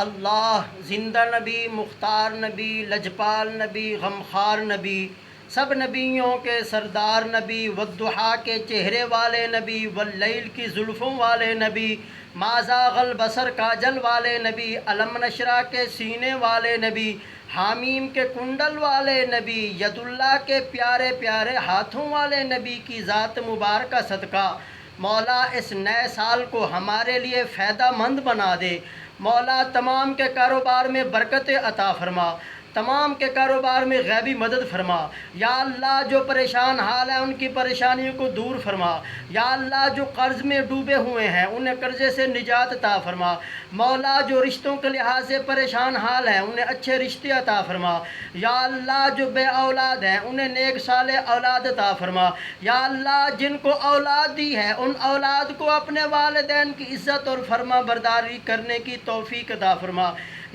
اللہ زندہ نبی، مختار نبی، لجپال نبی، غمخوار نبی، سب نبیوں کے سردار نبی، والضحیٰ کے چہرے والے نبی، واللیل کی زلفوں والے نبی، ما زاغ البصر کاجل والے نبی، الم نشرح کے سینے والے نبی، حامیم کے کنڈل والے نبی، ید اللہ کے پیارے پیارے ہاتھوں والے نبی کی ذات مبارکہ صدقہ مولا اس نئے سال کو ہمارے لیے فائدہ مند بنا دے۔ مولا تمام کے کاروبار میں برکت عطا فرما، تمام کے کاروبار میں غیبی مدد فرما۔ یا اللہ جو پریشان حال ہیں ان کی پریشانیوں کو دور فرما۔ یا اللہ جو قرض میں ڈوبے ہوئے ہیں انہیں قرضے سے نجات عطا فرما۔ مولا جو رشتوں کے لحاظ سے پریشان حال ہیں انہیں اچھے رشتے عطا فرما۔ یا اللہ جو بے اولاد ہیں انہیں نیک صالح اولاد عطا فرما۔ یا اللہ جن کو اولاد دی ہے ان اولاد کو اپنے والدین کی عزت اور فرما برداری کرنے کی توفیق عطا فرما۔